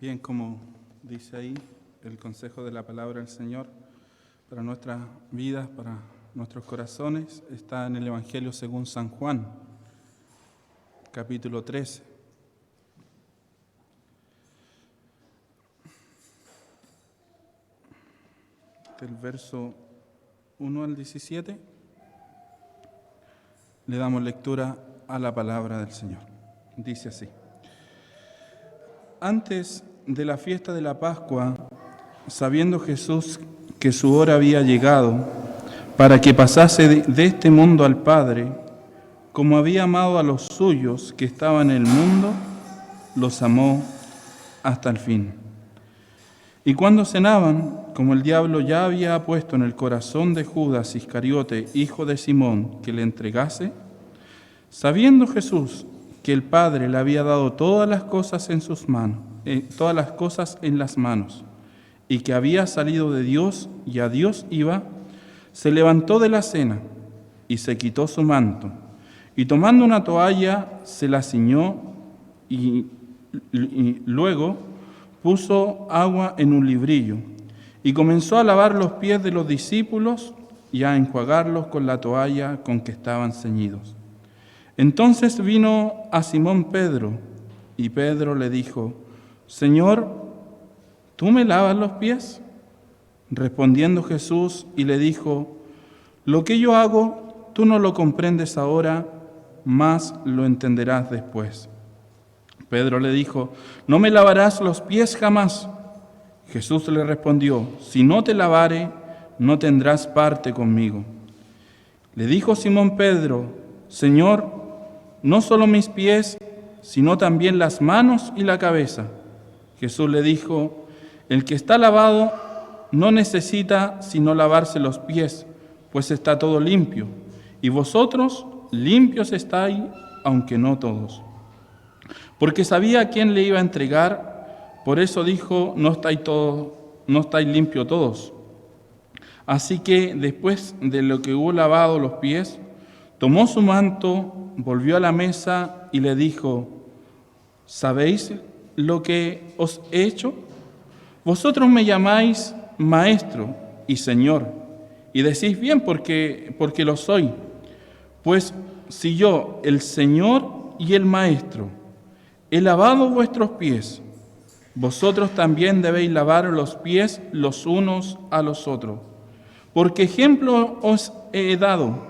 Bien, como dice ahí, el consejo de la palabra del Señor para nuestras vidas, para nuestros corazones, está en el Evangelio según San Juan, capítulo 13. Del verso 1 al 17, le damos lectura a la palabra del Señor. Dice así: Antes de la fiesta de la Pascua, sabiendo Jesús que su hora había llegado para que pasase de este mundo al Padre, como había amado a los suyos que estaban en el mundo, los amó hasta el fin. Y cuando cenaban, como el diablo ya había puesto en el corazón de Judas Iscariote, hijo de Simón, que le entregase, sabiendo Jesús que el Padre le había dado todas las cosas en sus manos, todas las cosas en las manos, y que había salido de Dios y a Dios iba, se levantó de la cena y se quitó su manto, y tomando una toalla se la ciñó y luego puso agua en un librillo y comenzó a lavar los pies de los discípulos y a enjuagarlos con la toalla con que estaban ceñidos. Entonces vino a Simón Pedro, y Pedro le dijo: Señor, ¿tú me lavas los pies? Respondiendo Jesús y le dijo: Lo que yo hago, tú no lo comprendes ahora, mas lo entenderás después. Pedro le dijo: No me lavarás los pies jamás. Jesús le respondió: Si no te lavare, no tendrás parte conmigo. Le dijo Simón Pedro: Señor, no solo mis pies, sino también las manos y la cabeza. Jesús le dijo: El que está lavado no necesita sino lavarse los pies, pues está todo limpio, y vosotros limpios estáis, aunque no todos. Porque sabía a quién le iba a entregar, por eso dijo: no estáis limpios todos. Así que después de lo que hubo lavado los pies, tomó su manto, volvió a la mesa y le dijo: ¿Sabéis lo que os he hecho? Vosotros me llamáis Maestro y Señor, y decís bien porque lo soy. Pues si yo, el Señor y el Maestro, he lavado vuestros pies, vosotros también debéis lavar los pies los unos a los otros. Porque ejemplo os he dado,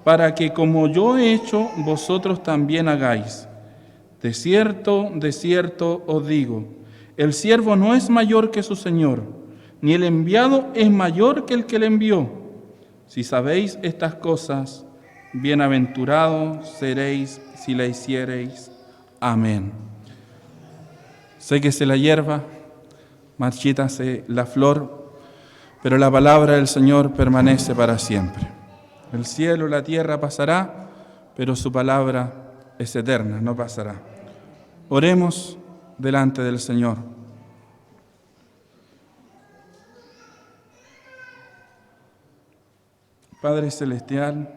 para que como yo he hecho, vosotros también hagáis. De cierto os digo, el siervo no es mayor que su Señor, ni el enviado es mayor que el que le envió. Si sabéis estas cosas, bienaventurados seréis si la hiciereis. Amén. Séquese la hierba, marchítase la flor, pero la palabra del Señor permanece para siempre. El cielo y la tierra pasará, pero su palabra es eterna, no pasará. Oremos delante del Señor. Padre Celestial,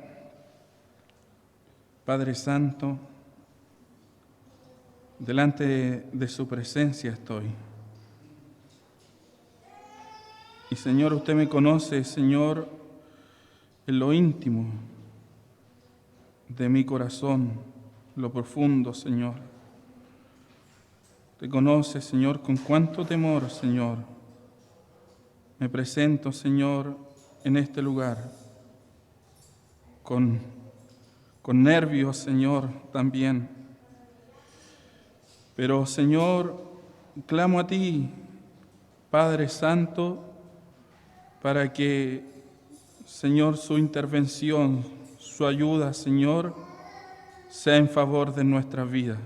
Padre Santo, delante de su presencia estoy. Y Señor, usted me conoce, Señor, en lo íntimo de mi corazón, lo profundo, Señor. Te conoce, Señor, con cuánto temor, Señor, me presento, Señor, en este lugar, con nervios, Señor, también. Pero, Señor, clamo a ti, Padre Santo, para que, Señor, su intervención, su ayuda, Señor, sea en favor de nuestras vidas.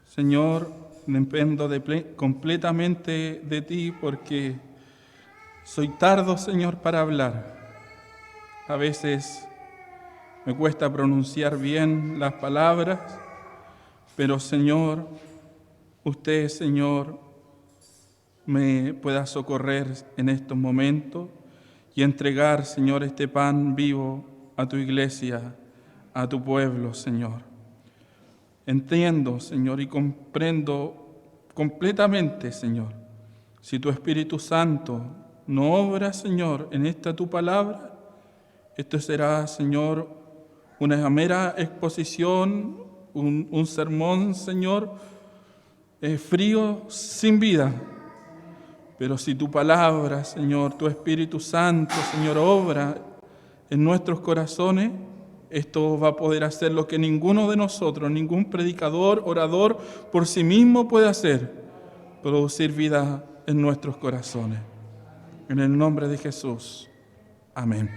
Señor, dependo completamente de ti porque soy tardo, Señor, para hablar. A veces me cuesta pronunciar bien las palabras, pero, Señor, usted, Señor, me pueda socorrer en estos momentos y entregar, Señor, este pan vivo a tu iglesia, a tu pueblo, Señor. Entiendo, Señor, y comprendo completamente, Señor. Si tu Espíritu Santo no obra, Señor, en esta tu palabra, esto será, Señor, una mera exposición, un sermón, Señor, frío, sin vida. Pero si tu palabra, Señor, tu Espíritu Santo, Señor, obra en nuestros corazones, esto va a poder hacer lo que ninguno de nosotros, ningún predicador, orador, por sí mismo puede hacer, producir vida en nuestros corazones. En el nombre de Jesús. Amén.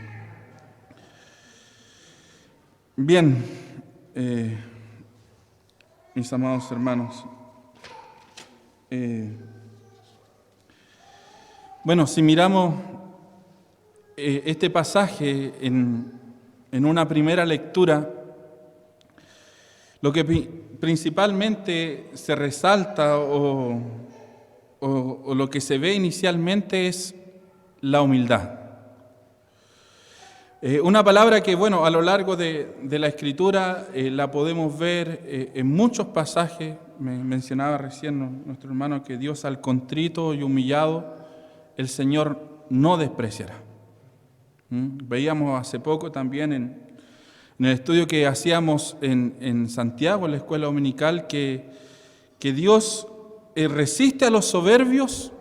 Bien, mis amados hermanos, bueno, si miramos este pasaje en una primera lectura, lo que principalmente se resalta o lo que se ve inicialmente es la humildad. Una palabra que, bueno, a lo largo de la Escritura la podemos ver en muchos pasajes. Me mencionaba recién nuestro hermano que Dios al contrito y humillado, el Señor no despreciará. Veíamos hace poco también en el estudio que hacíamos en Santiago, en la escuela dominical, que Dios resiste a los soberbios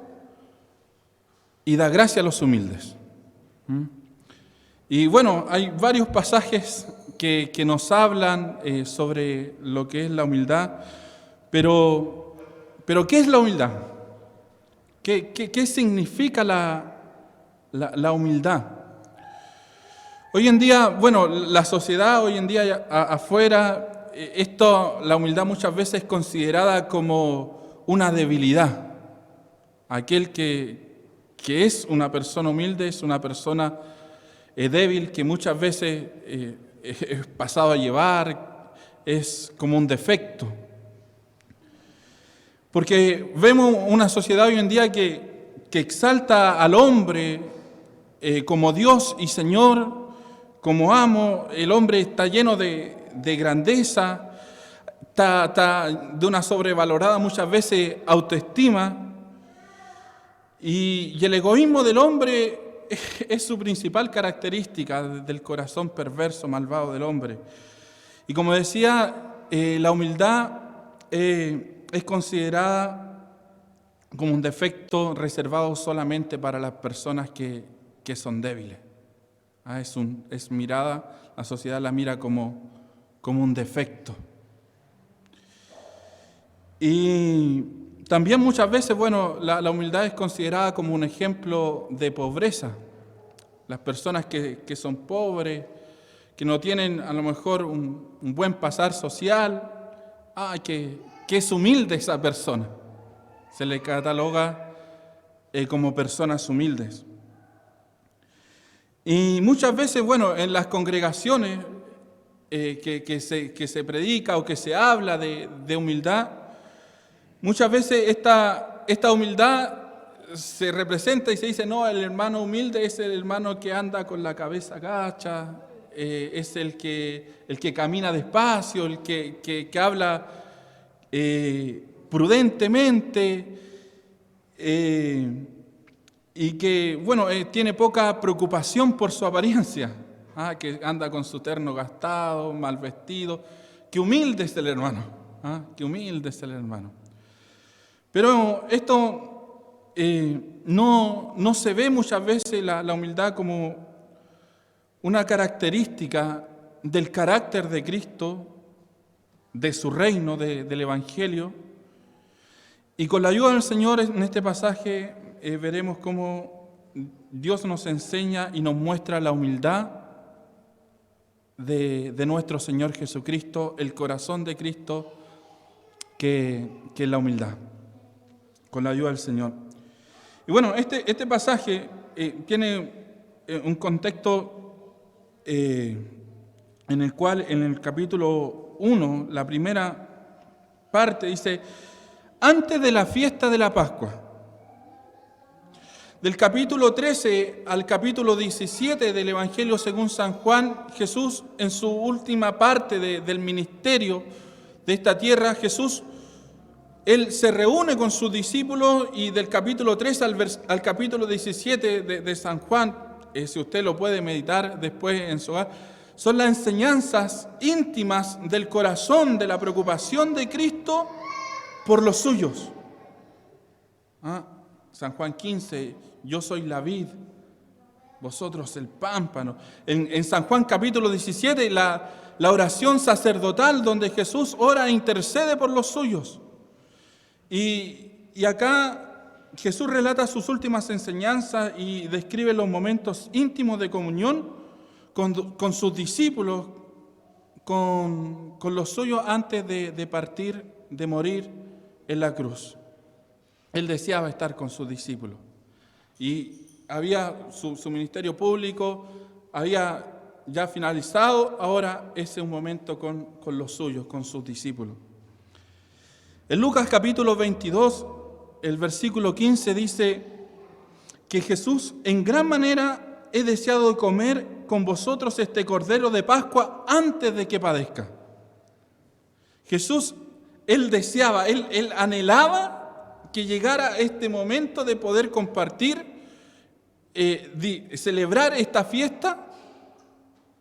y da gracia a los humildes. Y bueno, hay varios pasajes que nos hablan sobre lo que es la humildad, pero ¿qué es la humildad? ¿Qué significa la humildad? Hoy en día, bueno, la sociedad hoy en día afuera, la humildad muchas veces es considerada como una debilidad. Aquel que es una persona humilde es una persona débil, que muchas veces es pasado a llevar, es como un defecto. Porque vemos una sociedad hoy en día que exalta al hombre como Dios y Señor, como amo. El hombre está lleno de grandeza, está de una sobrevalorada muchas veces autoestima, y el egoísmo del hombre es su principal característica del corazón perverso, malvado del hombre. Y como decía, la humildad es considerada como un defecto reservado solamente para las personas que son débiles. Es mirada, la sociedad la mira como un defecto. Y también muchas veces, bueno, la humildad es considerada como un ejemplo de pobreza. Las personas que son pobres, que no tienen a lo mejor un buen pasar social, que es humilde esa persona. Se le cataloga como personas humildes. Y muchas veces, bueno, en las congregaciones que se predica o que se habla de humildad, muchas veces esta humildad se representa y se dice, no, el hermano humilde es el hermano que anda con la cabeza agacha, es el que camina despacio, el que habla prudentemente, y que, bueno, tiene poca preocupación por su apariencia, que anda con su terno gastado, mal vestido. Qué humilde es el hermano, qué humilde es el hermano. Pero esto no se ve muchas veces la humildad como una característica del carácter de Cristo, de su reino, del Evangelio. Y con la ayuda del Señor en este pasaje veremos cómo Dios nos enseña y nos muestra la humildad de nuestro Señor Jesucristo, el corazón de Cristo, que es la humildad, con la ayuda del Señor. Y bueno, este pasaje tiene un contexto en el cual en el capítulo 1, la primera parte dice, antes de la fiesta de la Pascua. Del capítulo 13 al capítulo 17 del Evangelio según San Juan, Jesús en su última parte del ministerio de esta tierra, Jesús Él se reúne con sus discípulos y del capítulo 3 al capítulo 17 de San Juan, si usted lo puede meditar después en su hogar, son las enseñanzas íntimas del corazón, de la preocupación de Cristo por los suyos. San Juan 15, yo soy la vid, vosotros el pámpano. En San Juan capítulo 17, la oración sacerdotal donde Jesús ora e intercede por los suyos. Y acá Jesús relata sus últimas enseñanzas y describe los momentos íntimos de comunión con sus discípulos, con los suyos antes de partir, de morir en la cruz. Él deseaba estar con sus discípulos. Y había su ministerio público, había ya finalizado, ahora ese es un momento con los suyos, con sus discípulos. En Lucas capítulo 22, el versículo 15 dice que Jesús en gran manera he deseado comer con vosotros este cordero de Pascua antes de que padezca. Jesús, Él deseaba, Él anhelaba que llegara este momento de poder compartir, celebrar esta fiesta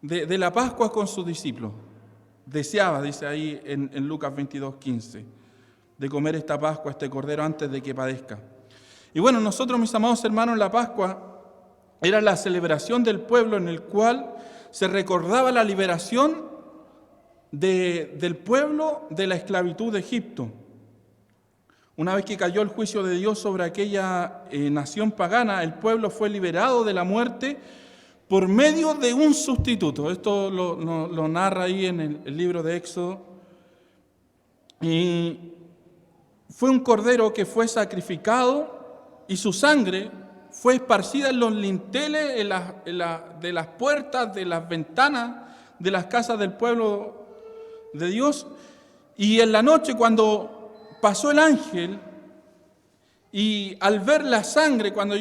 de la Pascua con sus discípulos. Deseaba, dice ahí en Lucas 22, 15, de comer esta Pascua, este cordero antes de que padezca. Y bueno, nosotros, mis amados hermanos, la Pascua era la celebración del pueblo en el cual se recordaba la liberación del pueblo de la esclavitud de Egipto. Una vez que cayó el juicio de Dios sobre aquella nación pagana, el pueblo fue liberado de la muerte por medio de un sustituto. Esto lo narra ahí en el libro de Éxodo. Y fue un cordero que fue sacrificado y su sangre fue esparcida en los linteles de las puertas, de las ventanas de las casas del pueblo de Dios. Y en la noche, cuando pasó el ángel, y al ver la sangre, cuando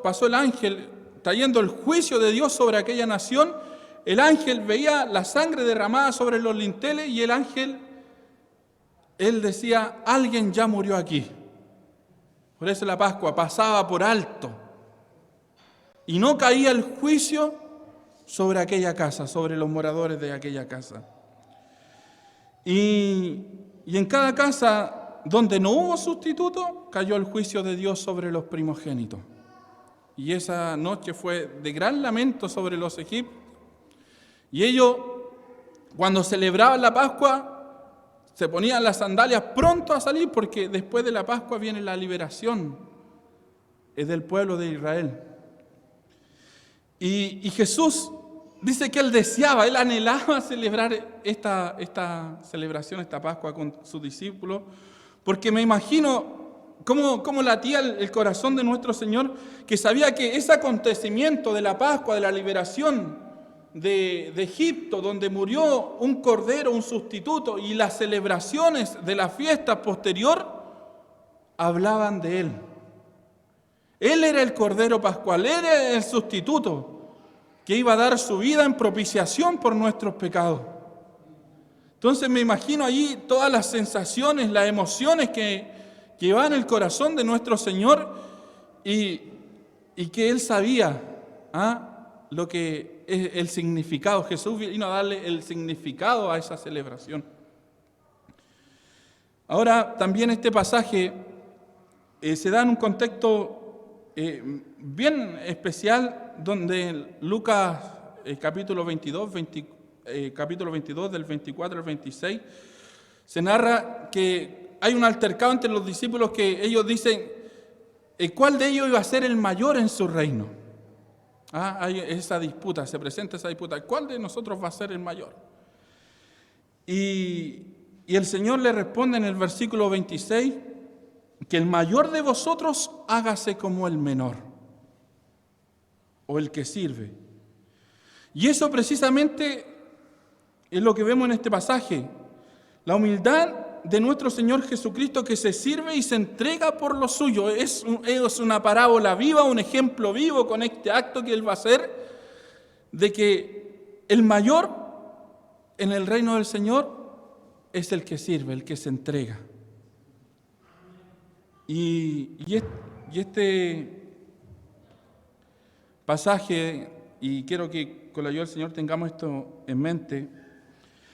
pasó el ángel trayendo el juicio de Dios sobre aquella nación, el ángel veía la sangre derramada sobre los linteles y el ángel, él decía, alguien ya murió aquí. Por eso la Pascua pasaba por alto y no caía el juicio sobre aquella casa, sobre los moradores de aquella casa. Y en cada casa donde no hubo sustituto, cayó el juicio de Dios sobre los primogénitos. Y esa noche fue de gran lamento sobre los egipcios. Y ellos, cuando celebraban la Pascua, se ponían las sandalias pronto a salir, porque después de la Pascua viene la liberación del pueblo de Israel. Y Jesús dice que Él deseaba, Él anhelaba celebrar esta celebración, esta Pascua con sus discípulos, porque me imagino cómo latía el corazón de nuestro Señor, que sabía que ese acontecimiento de la Pascua, de la liberación de Egipto, donde murió un cordero, un sustituto, y las celebraciones de la fiesta posterior, hablaban de Él. Él era el cordero pascual, Él era el sustituto, que iba a dar su vida en propiciación por nuestros pecados. Entonces me imagino allí todas las sensaciones, las emociones que van en el corazón de nuestro Señor y que Él sabía lo que es el significado. Jesús vino a darle el significado a esa celebración. Ahora, también este pasaje se da en un contexto bien especial, donde Lucas capítulo 22 del 24 al 26, se narra que hay un altercado entre los discípulos que ellos dicen, ¿cuál de ellos iba a ser el mayor en su reino? Hay esa disputa, se presenta esa disputa, ¿cuál de nosotros va a ser el mayor? Y el Señor le responde en el versículo 26, que el mayor de vosotros hágase como el menor, o el que sirve. Y eso precisamente es lo que vemos en este pasaje, la humildad de nuestro Señor Jesucristo, que se sirve y se entrega por lo suyo. Es una parábola viva, un ejemplo vivo con este acto que Él va a hacer, de que el mayor en el reino del Señor es el que sirve, el que se entrega. Y este pasaje, y quiero que con la ayuda del Señor tengamos esto en mente,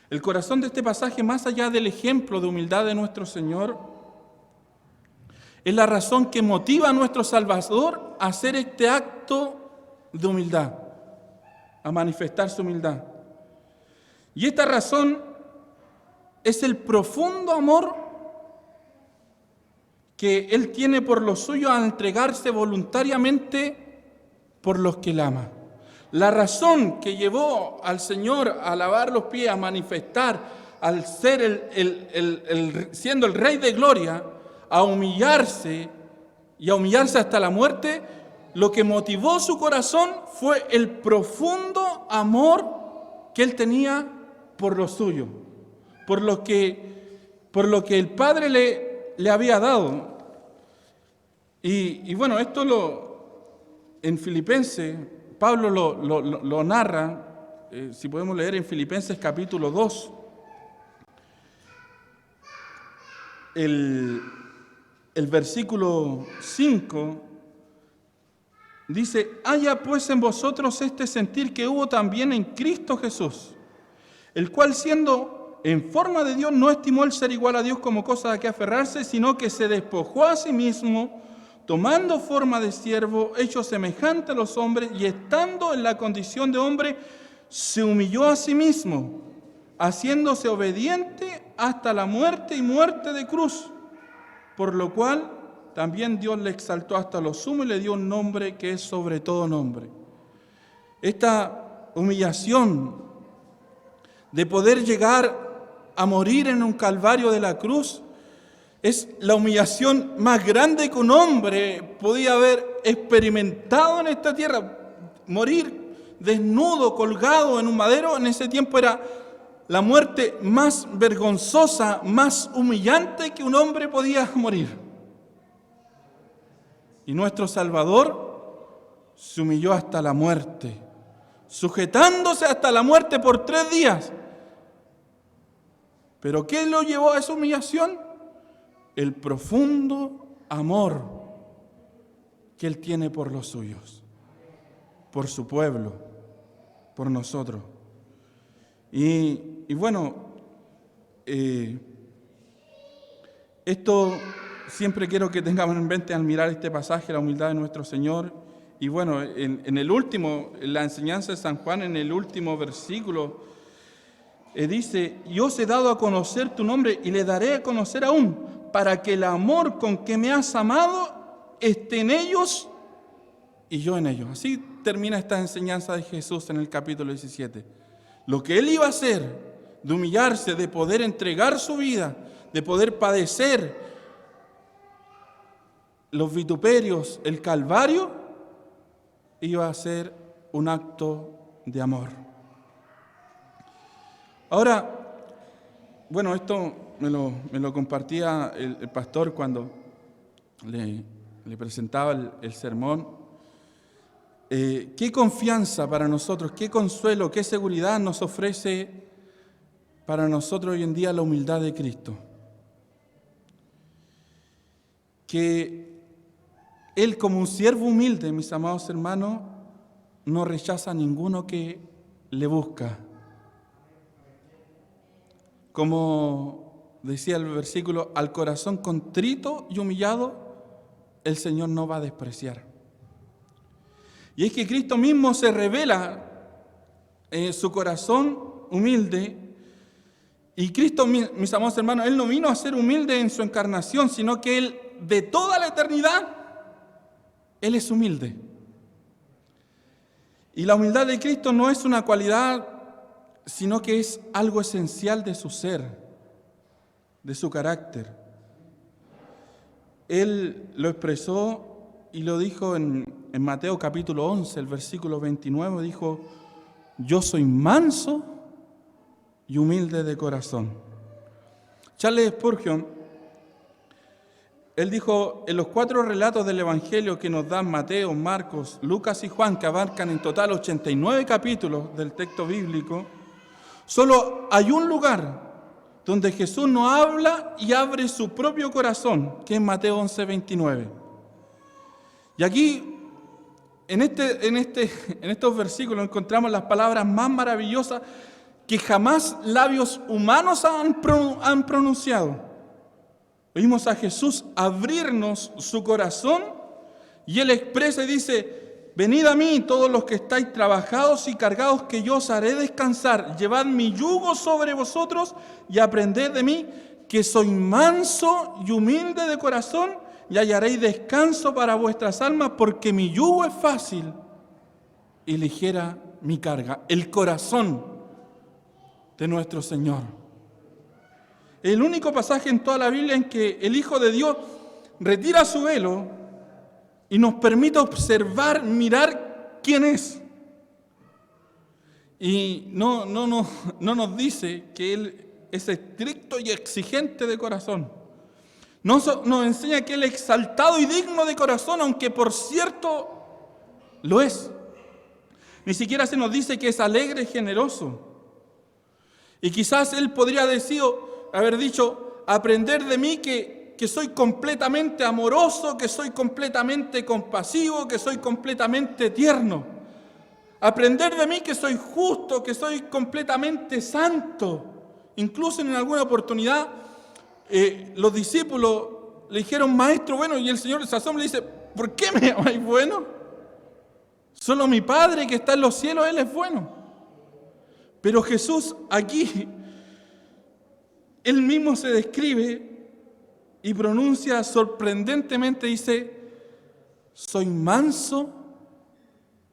el corazón de este pasaje, más allá del ejemplo de humildad de nuestro Señor, es la razón que motiva a nuestro Salvador a hacer este acto de humildad, a manifestar su humildad. Y esta razón es el profundo amor que Él tiene por los suyos al entregarse voluntariamente por los que Él ama. La razón que llevó al Señor a lavar los pies, a manifestar, al ser siendo el Rey de Gloria, a humillarse y a humillarse hasta la muerte, lo que motivó su corazón fue el profundo amor que Él tenía por lo suyo, por lo que el Padre le había dado. Y bueno, esto en Filipenses, Pablo lo narra, si podemos leer en Filipenses capítulo 2, el versículo 5, dice: haya pues en vosotros este sentir que hubo también en Cristo Jesús, el cual siendo en forma de Dios no estimó el ser igual a Dios como cosa a que aferrarse, sino que se despojó a sí mismo, tomando forma de siervo, hecho semejante a los hombres, y estando en la condición de hombre, se humilló a sí mismo, haciéndose obediente hasta la muerte y muerte de cruz, por lo cual también Dios le exaltó hasta lo sumo y le dio un nombre que es sobre todo nombre. Esta humillación de poder llegar a morir en un calvario de la cruz es la humillación más grande que un hombre podía haber experimentado en esta tierra. Morir desnudo, colgado en un madero, en ese tiempo era la muerte más vergonzosa, más humillante que un hombre podía morir. Y nuestro Salvador se humilló hasta la muerte, sujetándose hasta la muerte por 3 días. ¿Pero qué lo llevó a esa humillación? El profundo amor que Él tiene por los suyos, por su pueblo, por nosotros. Y bueno, esto siempre quiero que tengamos en mente al mirar este pasaje, la humildad de nuestro Señor. Y bueno, en el último, en la enseñanza de San Juan, en el último versículo, dice: yo os he dado a conocer tu nombre y le daré a conocer aún, para que el amor con que me has amado esté en ellos y yo en ellos. Así termina esta enseñanza de Jesús en el capítulo 17. Lo que Él iba a hacer, de humillarse, de poder entregar su vida, de poder padecer los vituperios, el calvario, iba a ser un acto de amor. Ahora, bueno, esto me lo compartía el pastor cuando le presentaba el sermón. Qué confianza para nosotros, qué consuelo, qué seguridad nos ofrece para nosotros hoy en día la humildad de Cristo. Que Él, como un siervo humilde, mis amados hermanos, no rechaza a ninguno que le busca. Como decía el versículo, al corazón contrito y humillado, el Señor no va a despreciar. Y es que Cristo mismo se revela en su corazón humilde. Y Cristo, mis amados hermanos, Él no vino a ser humilde en su encarnación, sino que Él, de toda la eternidad, Él es humilde. Y la humildad de Cristo no es una cualidad, sino que es algo esencial de su ser, de su carácter. Él lo expresó y lo dijo en Mateo capítulo 11, el versículo 29, dijo: yo soy manso y humilde de corazón. Charles Spurgeon, él dijo: en los 4 relatos del Evangelio que nos dan Mateo, Marcos, Lucas y Juan, que abarcan en total 89 capítulos del texto bíblico, solo hay un lugar donde Jesús nos habla y abre su propio corazón, que es Mateo 11:29. Y aquí, en estos versículos, encontramos las palabras más maravillosas que jamás labios humanos han pronunciado. Oímos a Jesús abrirnos su corazón y Él expresa y dice: venid a mí todos los que estáis trabajados y cargados, que yo os haré descansar. Llevad mi yugo sobre vosotros y aprended de mí, que soy manso y humilde de corazón, y hallaréis descanso para vuestras almas, porque mi yugo es fácil y ligera mi carga. El corazón de nuestro Señor. El único pasaje en toda la Biblia en que el Hijo de Dios retira su velo y nos permite observar, mirar quién es. Y no nos dice que Él es estricto y exigente de corazón. Nos enseña que Él es exaltado y digno de corazón, aunque por cierto lo es. Ni siquiera se nos dice que es alegre y generoso. Y quizás Él podría haber dicho: aprender de mí que soy completamente amoroso, que soy completamente compasivo, que soy completamente tierno. Aprender de mí que soy justo, que soy completamente santo. Incluso en alguna oportunidad los discípulos le dijeron: maestro bueno, y el Señor se asombra y le dice: ¿por qué me llamáis bueno? Solo mi Padre que está en los cielos, Él es bueno. Pero Jesús aquí, Él mismo se describe y pronuncia sorprendentemente, dice: soy manso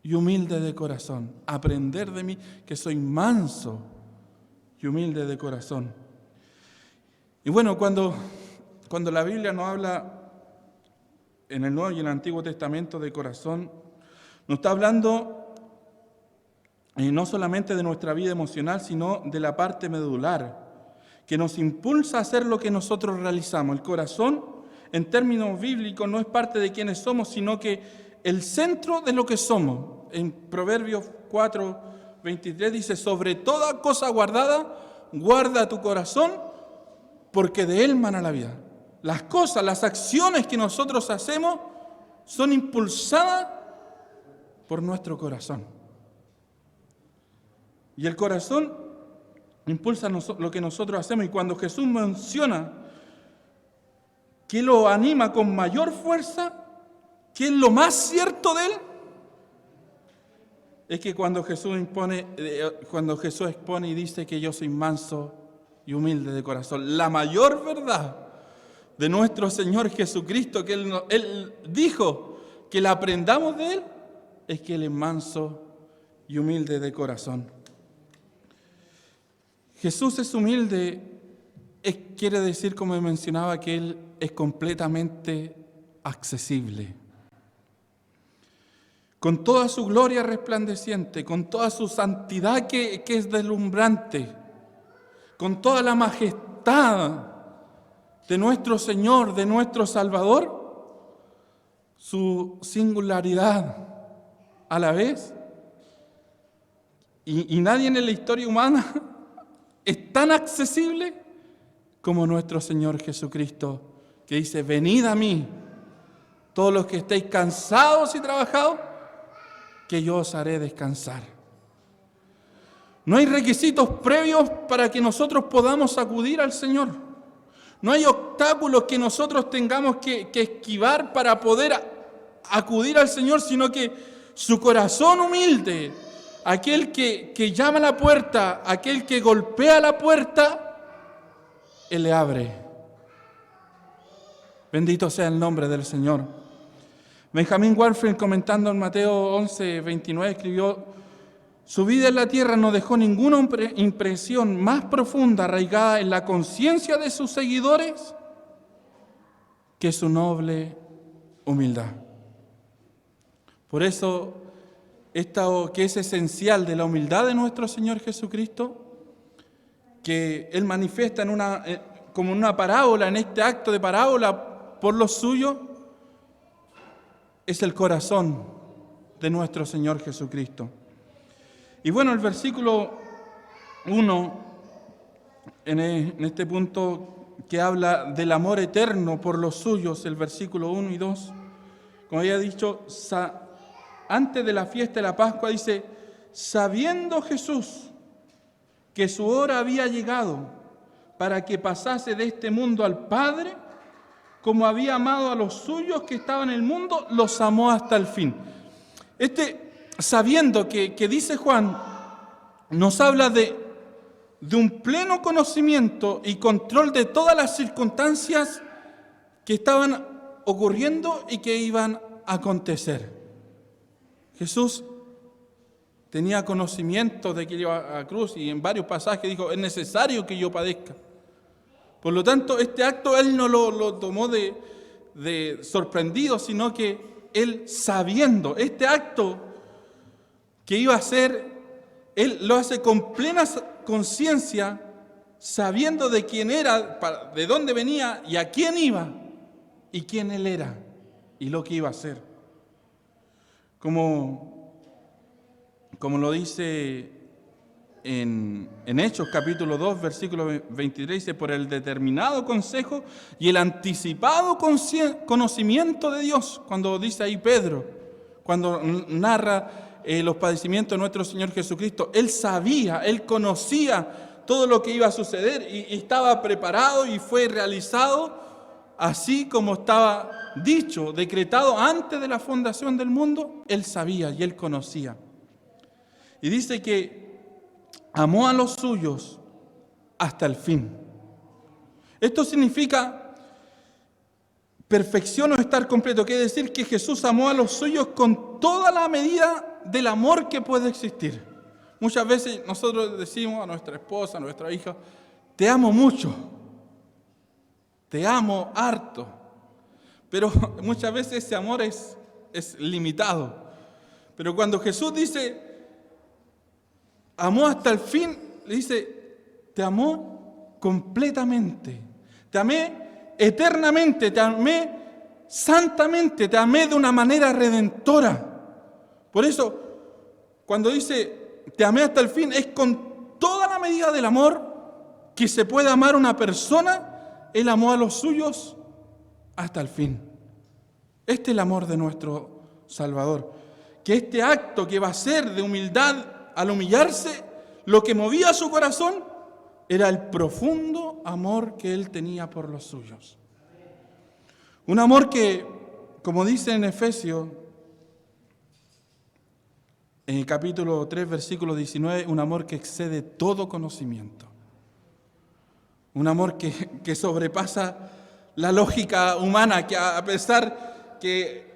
y humilde de corazón. Aprender de mí que soy manso y humilde de corazón. Y bueno, cuando la Biblia nos habla en el Nuevo y en el Antiguo Testamento de corazón, nos está hablando no solamente de nuestra vida emocional, sino de la parte medular, que nos impulsa a hacer lo que nosotros realizamos. El corazón, en términos bíblicos, no es parte de quienes somos, sino que el centro de lo que somos. En Proverbios 4:23 dice: sobre toda cosa guardada, guarda tu corazón, porque de él mana la vida. Las cosas, las acciones que nosotros hacemos son impulsadas por nuestro corazón. Y el corazón impulsa lo que nosotros hacemos. Y cuando Jesús menciona que lo anima con mayor fuerza, que es lo más cierto de Él, es que cuando Jesús expone y dice que yo soy manso y humilde de corazón, la mayor verdad de nuestro Señor Jesucristo, que Él dijo que la aprendamos de Él, es que Él es manso y humilde de corazón. Jesús es humilde, quiere decir, como mencionaba, que Él es completamente accesible. Con toda su gloria resplandeciente, con toda su santidad que es deslumbrante, con toda la majestad de nuestro Señor, de nuestro Salvador, su singularidad a la vez, y nadie en la historia humana es tan accesible como nuestro Señor Jesucristo, que dice: venid a mí, todos los que estéis cansados y trabajados, que yo os haré descansar. No hay requisitos previos para que nosotros podamos acudir al Señor. No hay obstáculos que nosotros tengamos que esquivar para poder acudir al Señor, sino que su corazón humilde, aquel que llama a la puerta, aquel que golpea la puerta, Él le abre. Bendito sea el nombre del Señor. Benjamín Warfield, comentando en Mateo 11:29, escribió: su vida en la tierra no dejó ninguna impresión más profunda arraigada en la conciencia de sus seguidores que su noble humildad. Por eso, esto que es esencial de la humildad de nuestro Señor Jesucristo, que Él manifiesta como una parábola, en este acto de parábola por los suyos, es el corazón de nuestro Señor Jesucristo. Y bueno, el versículo 1 en este punto que habla del amor eterno por los suyos, el versículo 1 y 2. Como había dicho, antes de la fiesta de la Pascua dice, sabiendo Jesús que su hora había llegado para que pasase de este mundo al Padre, como había amado a los suyos que estaban en el mundo, los amó hasta el fin. Sabiendo que dice Juan, nos habla de un pleno conocimiento y control de todas las circunstancias que estaban ocurriendo y que iban a acontecer. Jesús tenía conocimiento de que iba a la cruz y en varios pasajes dijo, es necesario que yo padezca. Por lo tanto, este acto él no lo tomó de sorprendido, sino que él sabiendo este acto que iba a hacer, él lo hace con plena conciencia, sabiendo de quién era, de dónde venía y a quién iba y quién él era y lo que iba a hacer. Como lo dice en Hechos capítulo 2, versículo 23, dice, por el determinado consejo y el anticipado conocimiento de Dios, cuando dice ahí Pedro, cuando narra los padecimientos de nuestro Señor Jesucristo, él sabía, él conocía todo lo que iba a suceder y estaba preparado y fue realizado así como estaba dicho, decretado antes de la fundación del mundo, él sabía y él conocía. Y dice que amó a los suyos hasta el fin. Esto significa perfección o estar completo. Quiere decir que Jesús amó a los suyos con toda la medida del amor que puede existir. Muchas veces nosotros decimos a nuestra esposa, a nuestra hija, te amo mucho, te amo harto. Pero muchas veces ese amor es limitado. Pero cuando Jesús dice, amó hasta el fin, le dice, te amó completamente, te amé eternamente, te amé santamente, te amé de una manera redentora. Por eso, cuando dice, te amé hasta el fin, es con toda la medida del amor que se puede amar a una persona, él amó a los suyos hasta el fin. Este es el amor de nuestro Salvador. Que este acto que va a ser de humildad, al humillarse, lo que movía su corazón era el profundo amor que él tenía por los suyos. Un amor que, como dice en Efesios, en el capítulo 3, versículo 19, un amor que excede todo conocimiento. Un amor que sobrepasa la lógica humana, que a pesar que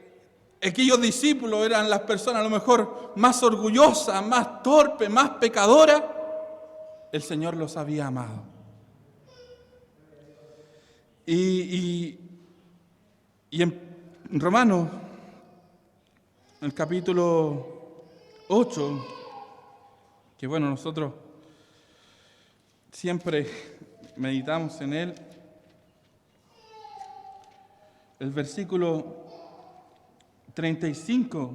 aquellos discípulos eran las personas a lo mejor más orgullosas, más torpes, más pecadoras, el Señor los había amado. Y en Romanos, en el capítulo 8, que bueno, nosotros siempre meditamos en él, el versículo 35,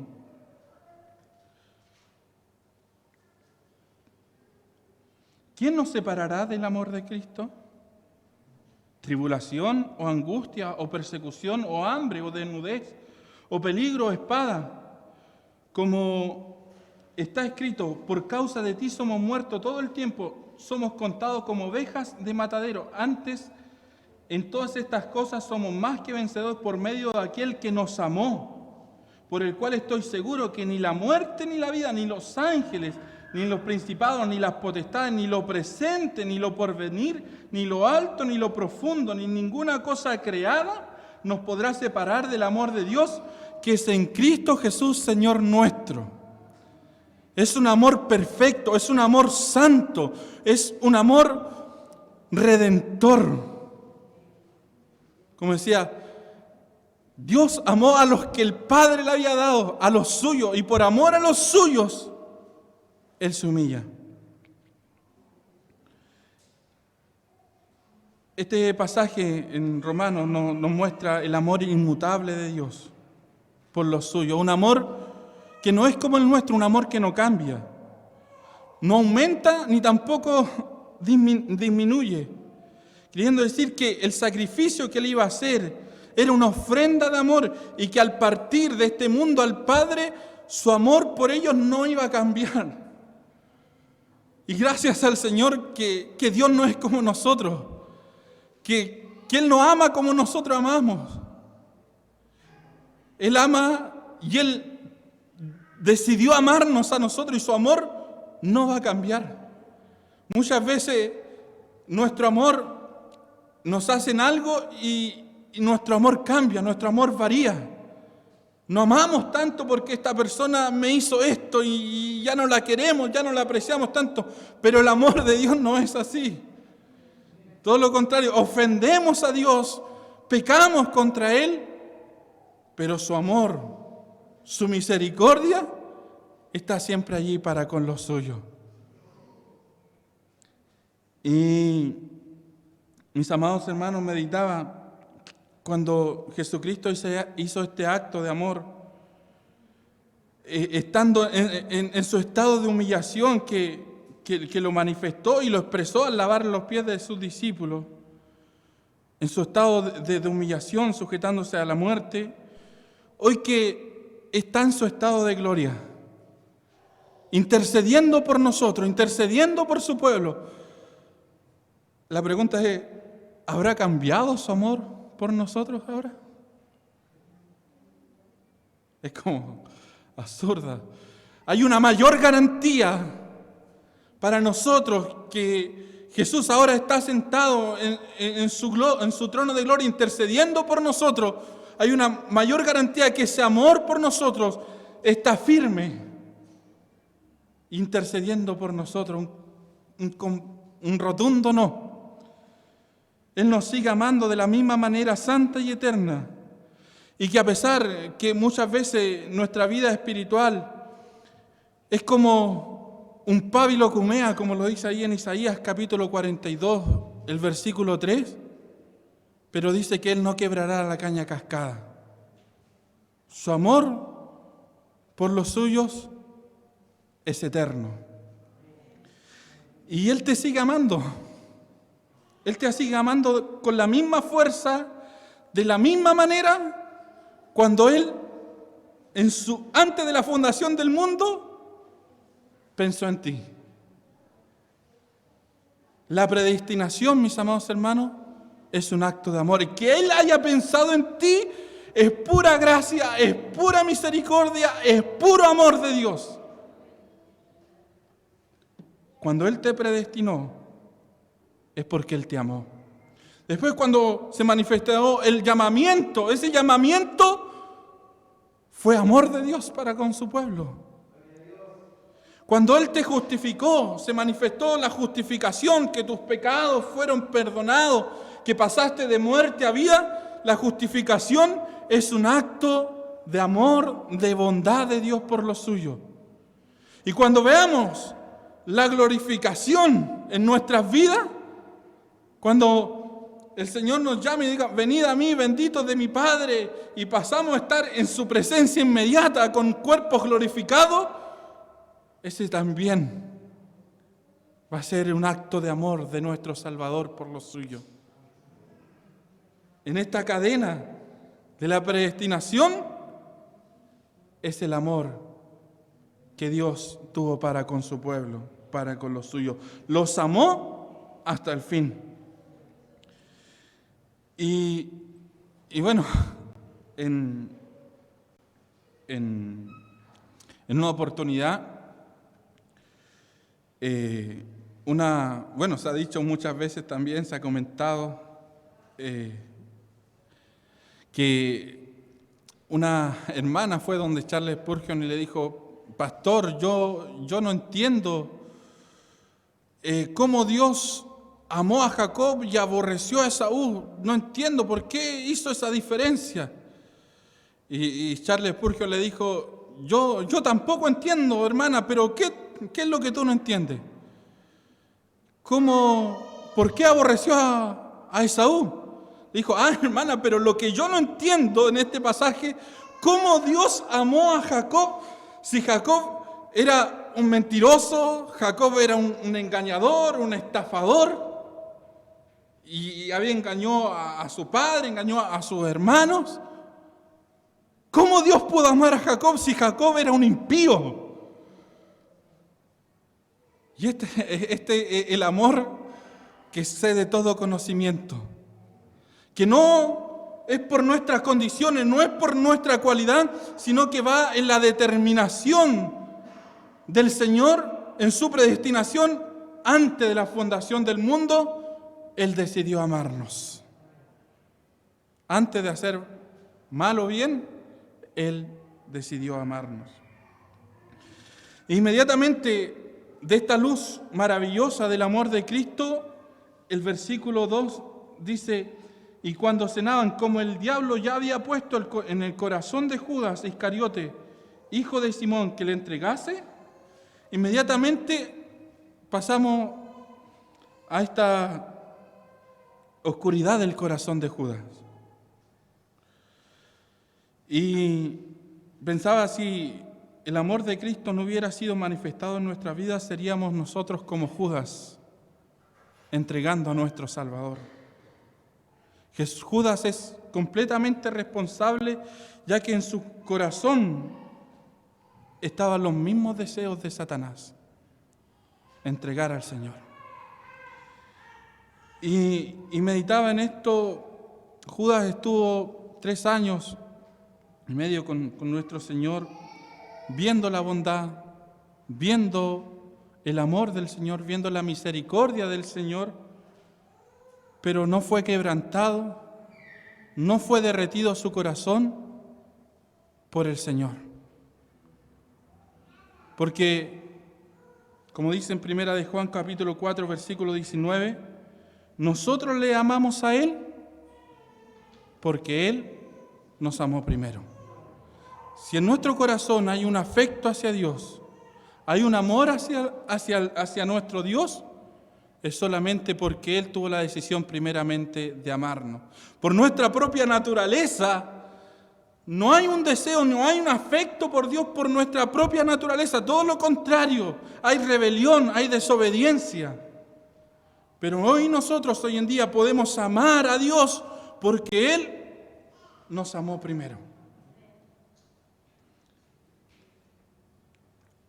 ¿quién nos separará del amor de Cristo? ¿Tribulación o angustia o persecución o hambre o desnudez o peligro o espada? Como está escrito, por causa de ti somos muertos todo el tiempo, somos contados como ovejas de matadero. Antes, en todas estas cosas somos más que vencedores por medio de aquel que nos amó, por el cual estoy seguro que ni la muerte ni la vida, ni los ángeles, ni los principados, ni las potestades, ni lo presente, ni lo porvenir, ni lo alto, ni lo profundo, ni ninguna cosa creada nos podrá separar del amor de Dios que es en Cristo Jesús, Señor nuestro. Es un amor perfecto, es un amor santo, es un amor redentor. Como decía, Dios amó a los que el Padre le había dado, a los suyos, y por amor a los suyos, Él se humilla. Este pasaje en Romanos nos muestra el amor inmutable de Dios por los suyos. Un amor que no es como el nuestro, un amor que no cambia. No aumenta ni tampoco disminuye. Queriendo decir que el sacrificio que él iba a hacer era una ofrenda de amor y que al partir de este mundo al Padre, su amor por ellos no iba a cambiar. Y gracias al Señor que Dios no es como nosotros, que Él nos ama como nosotros amamos. Él ama y Él decidió amarnos a nosotros y su amor no va a cambiar. Muchas veces nuestro amor nos hacen algo y nuestro amor cambia, nuestro amor varía. No amamos tanto porque esta persona me hizo esto y ya no la queremos, ya no la apreciamos tanto. Pero el amor de Dios no es así. Todo lo contrario, ofendemos a Dios, pecamos contra Él, pero su amor, su misericordia está siempre allí para con los suyos. Y mis amados hermanos, meditaba cuando Jesucristo hizo este acto de amor, estando en su estado de humillación que lo manifestó y lo expresó al lavar los pies de sus discípulos, en su estado de humillación, sujetándose a la muerte, hoy que está en su estado de gloria, intercediendo por nosotros, intercediendo por su pueblo. La pregunta es, ¿habrá cambiado su amor por nosotros ahora? Es como absurda. Hay una mayor garantía para nosotros que Jesús ahora está sentado en su trono de gloria intercediendo por nosotros. Hay una mayor garantía que ese amor por nosotros está firme, intercediendo por nosotros, un rotundo no. Él nos sigue amando de la misma manera santa y eterna. Y que a pesar que muchas veces nuestra vida espiritual es como un pábilo que humea, como lo dice ahí en Isaías capítulo 42, el versículo 3, pero dice que Él no quebrará la caña cascada. Su amor por los suyos es eterno. Y Él te sigue amando. Él te sigue amando con la misma fuerza, de la misma manera, cuando Él, antes de la fundación del mundo, pensó en ti. La predestinación, mis amados hermanos, es un acto de amor. Y que Él haya pensado en ti es pura gracia, es pura misericordia, es puro amor de Dios. Cuando Él te predestinó, es porque Él te amó. Después, cuando se manifestó el llamamiento, ese llamamiento fue amor de Dios para con su pueblo. Cuando Él te justificó, se manifestó la justificación, que tus pecados fueron perdonados, que pasaste de muerte a vida. La justificación es un acto de amor, de bondad de Dios por lo suyo. Y cuando veamos la glorificación en nuestras vidas, cuando el Señor nos llame y diga, venid a mí, benditos de mi Padre, y pasamos a estar en su presencia inmediata con cuerpos glorificados, ese también va a ser un acto de amor de nuestro Salvador por lo suyo. En esta cadena de la predestinación es el amor que Dios tuvo para con su pueblo, para con los suyos. Los amó hasta el fin. Y bueno, en una oportunidad, se ha dicho muchas veces también, se ha comentado que una hermana fue donde Charles Spurgeon y le dijo, pastor, yo no entiendo cómo Dios amó a Jacob y aborreció a Esaú. No entiendo por qué hizo esa diferencia. Y Charles Spurgeon le dijo, yo tampoco entiendo, hermana, pero ¿qué es lo que tú no entiendes? ¿Por qué aborreció a Esaú? Dijo, hermana, pero lo que yo no entiendo en este pasaje, ¿cómo Dios amó a Jacob si Jacob era un mentiroso, Jacob era un engañador, un estafador, y había engañado a su padre, engañó a sus hermanos. ¿Cómo Dios pudo amar a Jacob si Jacob era un impío? Y este es el amor que excede todo conocimiento, que no es por nuestras condiciones, no es por nuestra cualidad, sino que va en la determinación del Señor, en su predestinación. Antes de la fundación del mundo, Él decidió amarnos. Antes de hacer mal o bien, Él decidió amarnos. Inmediatamente de esta luz maravillosa del amor de Cristo, el versículo 2 dice: y cuando cenaban, como el diablo ya había puesto en el corazón de Judas Iscariote, hijo de Simón, que le entregase, inmediatamente pasamos a esta oscuridad del corazón de Judas. Y pensaba, si el amor de Cristo no hubiera sido manifestado en nuestras vidas, seríamos nosotros como Judas, entregando a nuestro Salvador. Judas es completamente responsable, ya que en su corazón estaban los mismos deseos de Satanás: entregar al Señor. Y meditaba en esto. Judas estuvo 3 años y medio con nuestro Señor, viendo la bondad, viendo el amor del Señor, viendo la misericordia del Señor, pero no fue quebrantado, no fue derretido su corazón por el Señor. Porque, como dice en 1 de Juan capítulo 4, versículo 19, nosotros le amamos a Él porque Él nos amó primero. Si en nuestro corazón hay un afecto hacia Dios, hay un amor hacia nuestro Dios, es solamente porque Él tuvo la decisión primeramente de amarnos. Por nuestra propia naturaleza, no hay un deseo, no hay un afecto por Dios por nuestra propia naturaleza. Todo lo contrario, hay rebelión, hay desobediencia. Pero hoy en día podemos amar a Dios porque Él nos amó primero.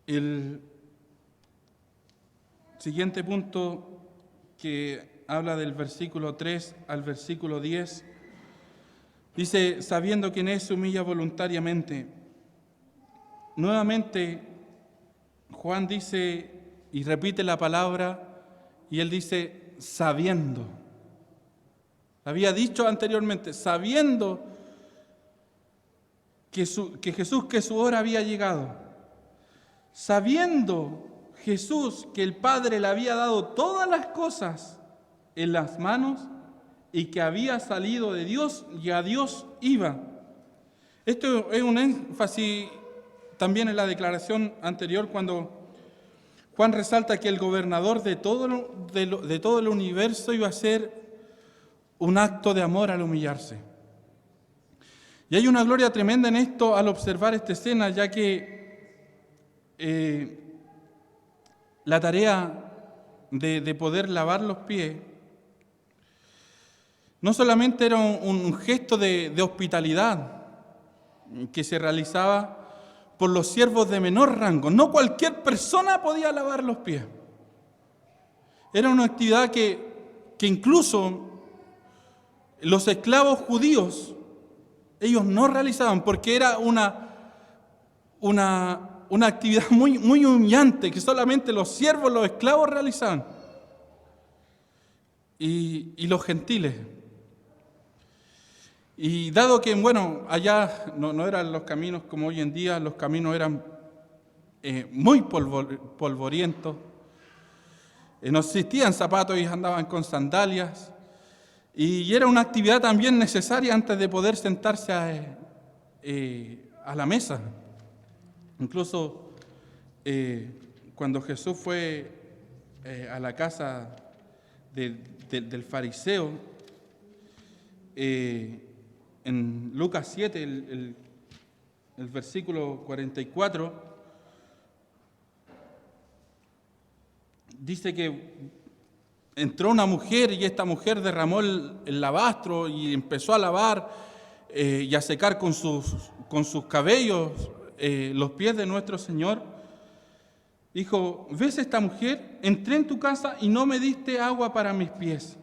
El siguiente punto, que habla del versículo 3 al versículo 10, dice: sabiendo quién es, se humilla voluntariamente. Nuevamente, Juan dice y repite la palabra, y él dice sabiendo. Había dicho anteriormente, sabiendo que Jesús, que su hora había llegado. Sabiendo Jesús que el Padre le había dado todas las cosas en las manos y que había salido de Dios y a Dios iba. Esto es un énfasis también en la declaración anterior, cuando Juan resalta que el gobernador de todo el universo iba a hacer un acto de amor al humillarse. Y hay una gloria tremenda en esto al observar esta escena, ya que la tarea de poder lavar los pies no solamente era un gesto de hospitalidad que se realizaba por los siervos de menor rango. No cualquier persona podía lavar los pies. Era una actividad que incluso los esclavos judíos, ellos no realizaban, porque era una actividad muy, muy humillante que solamente los siervos, los esclavos realizaban, y los gentiles. Y dado que, allá no eran los caminos como hoy en día, los caminos eran muy polvorientos, no existían zapatos y andaban con sandalias, y era una actividad también necesaria antes de poder sentarse a la mesa. Incluso cuando Jesús fue a la casa del fariseo, en Lucas 7, el versículo 44, dice que entró una mujer y esta mujer derramó el lavastro y empezó a lavar y a secar con sus cabellos los pies de nuestro Señor. Dijo, ¿ves esta mujer? Entré en tu casa y no me diste agua para mis pies.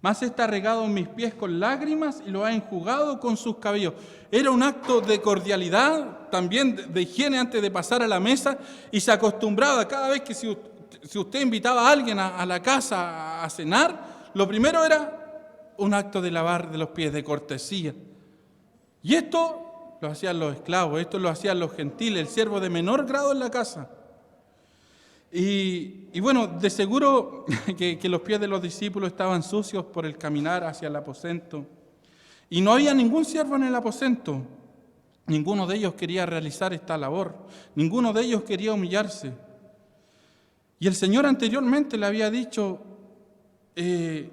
Mas está regado mis pies con lágrimas y lo ha enjugado con sus cabellos. Era un acto de cordialidad, también de higiene antes de pasar a la mesa, y se acostumbraba cada vez que si usted invitaba a alguien a la casa a cenar, lo primero era un acto de lavar de los pies, de cortesía. Y esto lo hacían los esclavos, esto lo hacían los gentiles, el siervo de menor grado en la casa. Y bueno, de seguro que los pies de los discípulos estaban sucios por el caminar hacia el aposento. Y no había ningún siervo en el aposento. Ninguno de ellos quería realizar esta labor. Ninguno de ellos quería humillarse. Y el Señor anteriormente le había dicho que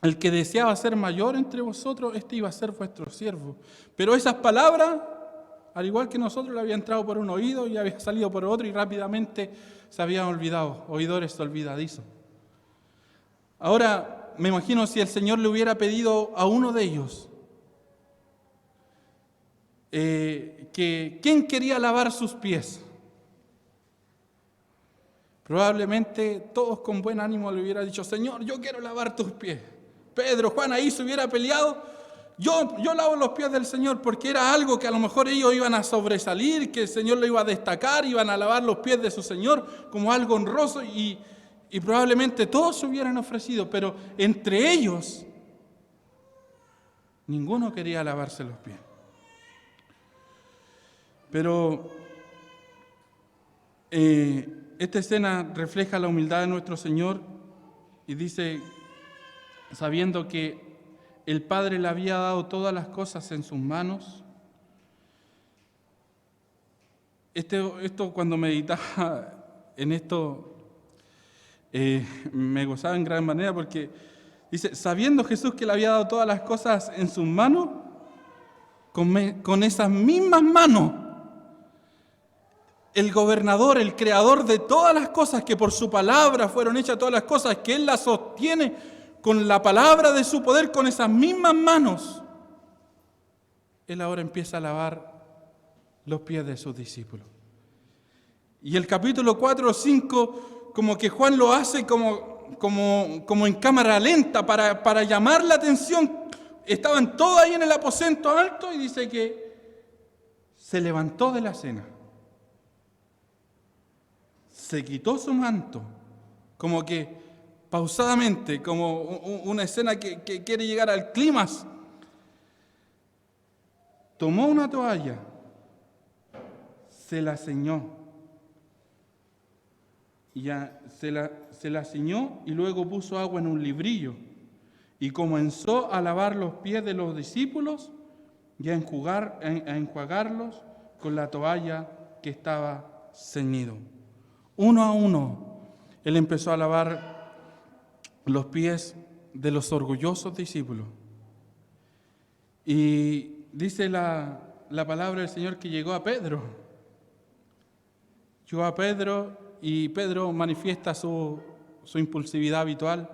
el que deseaba ser mayor entre vosotros, este iba a ser vuestro siervo. Pero esas palabras, al igual que nosotros, le había entrado por un oído y había salido por otro y rápidamente se habían olvidado, oidores olvidadizos. Ahora, me imagino si el Señor le hubiera pedido a uno de ellos ¿quién quería lavar sus pies? Probablemente todos con buen ánimo le hubieran dicho, Señor, yo quiero lavar tus pies. Pedro, Juan, ahí se hubiera peleado. Yo lavo los pies del Señor porque era algo que a lo mejor ellos iban a sobresalir, que el Señor lo iba a destacar, iban a lavar los pies de su Señor como algo honroso y probablemente todos se hubieran ofrecido, pero entre ellos ninguno quería lavarse los pies. Pero esta escena refleja la humildad de nuestro Señor y dice, sabiendo que el Padre le había dado todas las cosas en sus manos. Esto cuando meditaba en esto, me gozaba en gran manera porque dice, sabiendo Jesús que le había dado todas las cosas en sus manos, con esas mismas manos, el gobernador, el creador de todas las cosas que por su palabra fueron hechas, todas las cosas que Él las sostiene con la palabra de su poder, con esas mismas manos, Él ahora empieza a lavar los pies de sus discípulos. Y el capítulo 4 o 5, como que Juan lo hace como en cámara lenta para llamar la atención. Estaban todos ahí en el aposento alto y dice que se levantó de la cena. Se quitó su manto, como que pausadamente, como una escena que quiere llegar al clímax. Tomó una toalla, se la ceñó, y se la ciñó y luego puso agua en un librillo y comenzó a lavar los pies de los discípulos y a enjuagarlos con la toalla que estaba ceñido. Uno a uno, Él empezó a lavar los pies de los orgullosos discípulos. Y dice la palabra del Señor que llegó a Pedro. Llegó a Pedro y Pedro manifiesta su impulsividad habitual.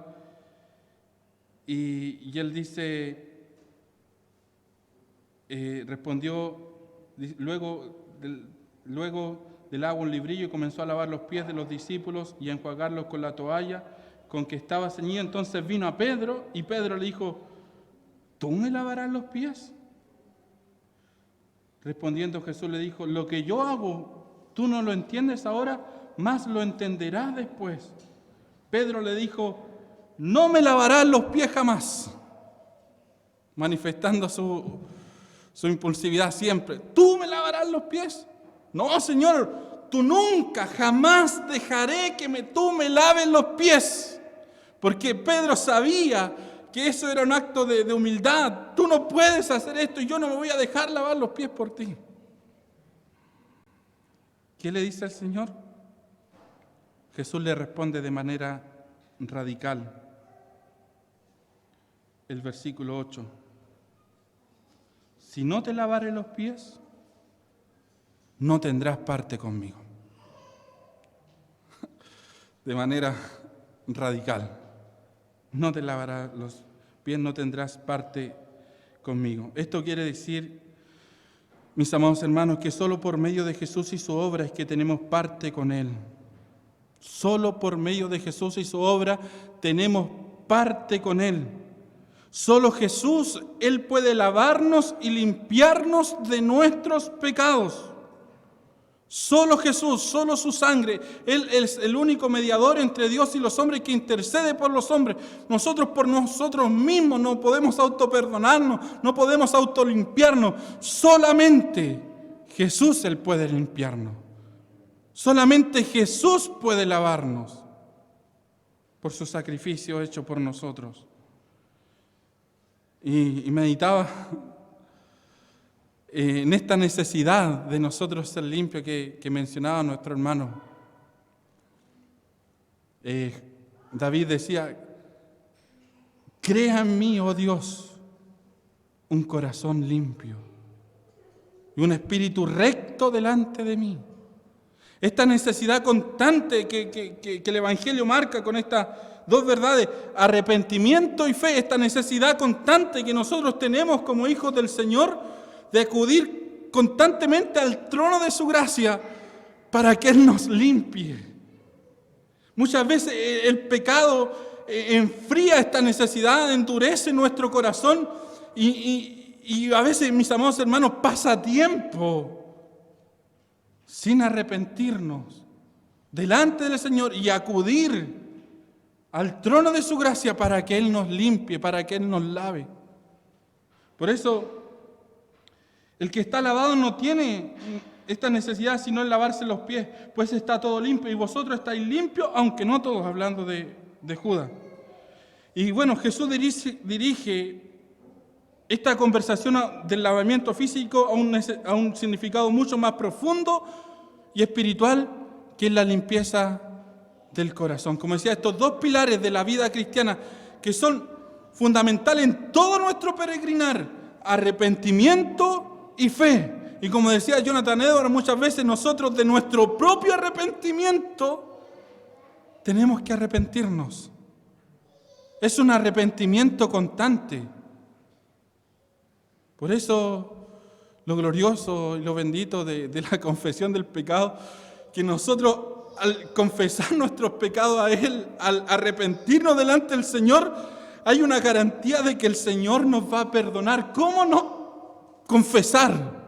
Y él dice, respondió, luego del agua un librillo y comenzó a lavar los pies de los discípulos y a enjuagarlos con la toalla con que estaba ceñido. Entonces vino a Pedro y Pedro le dijo, ¿tú me lavarás los pies? Respondiendo Jesús le dijo, lo que yo hago, tú no lo entiendes ahora, mas lo entenderás después. Pedro le dijo, no me lavarás los pies jamás, manifestando su impulsividad siempre. ¿Tú me lavarás los pies? No, Señor, tú nunca, jamás dejaré que tú me laves los pies. Porque Pedro sabía que eso era un acto de humildad. Tú no puedes hacer esto y yo no me voy a dejar lavar los pies por ti. ¿Qué le dice el Señor? Jesús le responde de manera radical. El versículo 8. Si no te lavaré los pies, no tendrás parte conmigo. de manera radical. No te lavarás los pies, no tendrás parte conmigo. Esto quiere decir, mis amados hermanos, que solo por medio de Jesús y su obra es que tenemos parte con Él. Solo por medio de Jesús y su obra tenemos parte con Él. Solo Jesús, Él puede lavarnos y limpiarnos de nuestros pecados. Solo Jesús, solo su sangre. Él es el único mediador entre Dios y los hombres que intercede por los hombres. Nosotros por nosotros mismos no podemos autoperdonarnos, no podemos autolimpiarnos. Solamente Jesús, Él puede limpiarnos. Solamente Jesús puede lavarnos por su sacrificio hecho por nosotros. Y meditaba en esta necesidad de nosotros ser limpios que mencionaba nuestro hermano. David decía, crea en mí, oh Dios, un corazón limpio y un espíritu recto delante de mí. Esta necesidad constante que el Evangelio marca con estas dos verdades, arrepentimiento y fe, esta necesidad constante que nosotros tenemos como hijos del Señor de acudir constantemente al trono de su gracia para que Él nos limpie. Muchas veces el pecado enfría esta necesidad, endurece nuestro corazón y a veces, mis amados hermanos, pasa tiempo sin arrepentirnos delante del Señor y acudir al trono de su gracia para que Él nos limpie, para que Él nos lave. Por eso, el que está lavado no tiene esta necesidad sino en lavarse los pies, pues está todo limpio y vosotros estáis limpios, aunque no todos, hablando de Judas. Y bueno, Jesús dirige esta conversación del lavamiento físico a un significado mucho más profundo y espiritual, que es la limpieza del corazón. Como decía, estos dos pilares de la vida cristiana que son fundamentales en todo nuestro peregrinar: arrepentimiento y fe. Y como decía Jonathan Edwards, muchas veces nosotros de nuestro propio arrepentimiento tenemos que arrepentirnos. Es un arrepentimiento constante. Por eso lo glorioso y lo bendito de la confesión del pecado, que nosotros al confesar nuestros pecados a Él, al arrepentirnos delante del Señor, hay una garantía de que el Señor nos va a perdonar. ¿Cómo no confesar?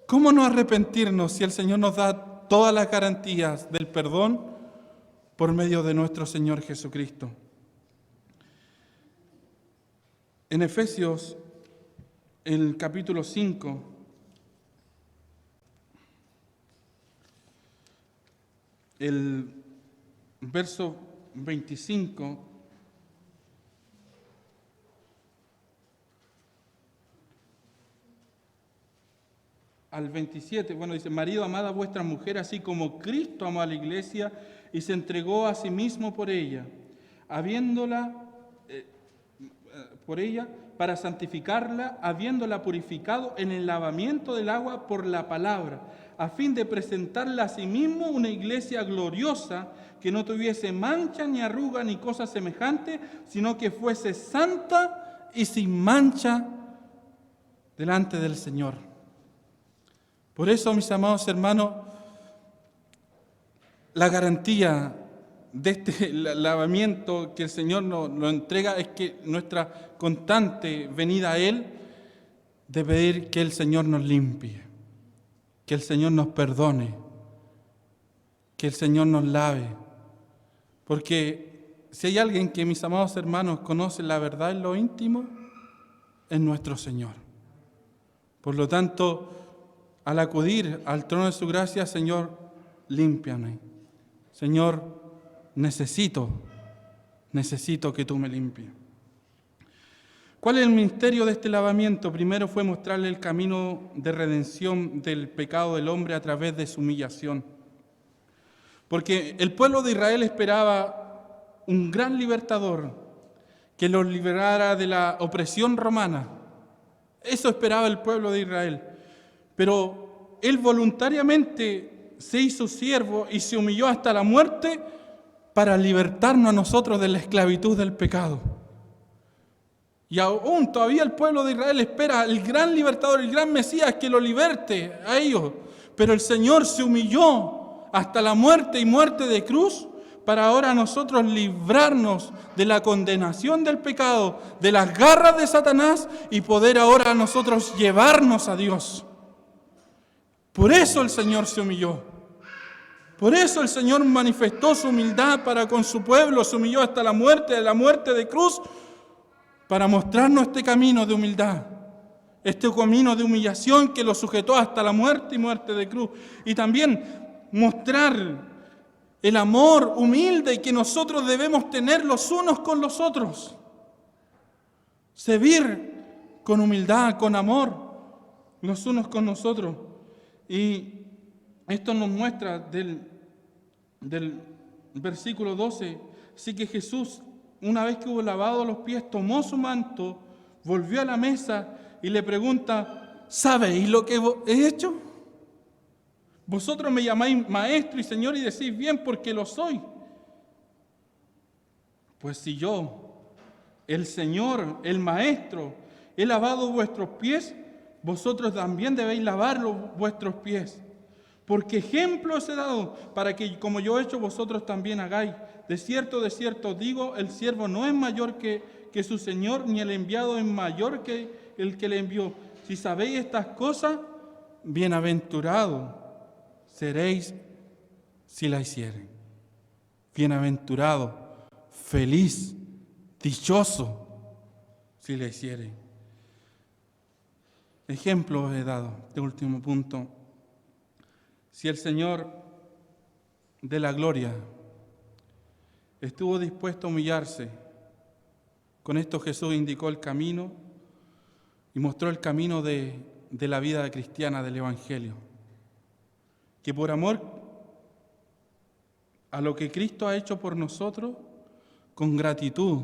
¿Cómo no arrepentirnos si el Señor nos da todas las garantías del perdón por medio de nuestro Señor Jesucristo? En Efesios, el capítulo 5, el verso 25, al 27, dice: marido, amad a vuestra mujer, así como Cristo amó a la iglesia y se entregó a sí mismo por ella, para santificarla, habiéndola purificado en el lavamiento del agua por la palabra, a fin de presentarla a sí mismo una iglesia gloriosa, que no tuviese mancha ni arruga ni cosa semejante, sino que fuese santa y sin mancha delante del Señor. Por eso, mis amados hermanos, la garantía de este lavamiento que el Señor nos entrega es que nuestra constante venida a Él, de pedir que el Señor nos limpie, que el Señor nos perdone, que el Señor nos lave. Porque si hay alguien que, mis amados hermanos, conoce la verdad en lo íntimo, es nuestro Señor. Por lo tanto, al acudir al trono de su gracia, Señor, límpiame. Señor, necesito que tú me limpies. ¿Cuál es el misterio de este lavamiento? Primero fue mostrarle el camino de redención del pecado del hombre a través de su humillación. Porque el pueblo de Israel esperaba un gran libertador que los liberara de la opresión romana. Eso esperaba el pueblo de Israel. Pero Él voluntariamente se hizo siervo y se humilló hasta la muerte para libertarnos a nosotros de la esclavitud del pecado. Y aún todavía el pueblo de Israel espera al gran libertador, el gran Mesías que lo liberte a ellos. Pero el Señor se humilló hasta la muerte y muerte de cruz para ahora nosotros librarnos de la condenación del pecado, de las garras de Satanás y poder ahora nosotros llevarnos a Dios. Por eso el Señor se humilló. Por eso el Señor manifestó su humildad para con su pueblo, se humilló hasta la muerte de cruz, para mostrarnos este camino de humildad, este camino de humillación que lo sujetó hasta la muerte y muerte de cruz. Y también mostrar el amor humilde que nosotros debemos tener los unos con los otros. Servir con humildad, con amor, los unos con nosotros. Y esto nos muestra del versículo 12, así que Jesús, una vez que hubo lavado los pies, tomó su manto, volvió a la mesa y le pregunta, ¿sabéis lo que he hecho? Vosotros me llamáis maestro y señor y decís bien porque lo soy. Pues si yo, el Señor, el maestro, he lavado vuestros pies, vosotros también debéis lavar vuestros pies. Porque ejemplo os he dado para que como yo he hecho vosotros también hagáis. De cierto os digo, el siervo no es mayor que su Señor, ni el enviado es mayor que el que le envió. Si sabéis estas cosas, bienaventurado seréis si la hicieren. Bienaventurado, feliz, dichoso si la hicieren. Ejemplo os he dado, de último punto. Si el Señor de la gloria estuvo dispuesto a humillarse, con esto Jesús indicó el camino y mostró el camino de la vida cristiana, del Evangelio. Que por amor a lo que Cristo ha hecho por nosotros, con gratitud,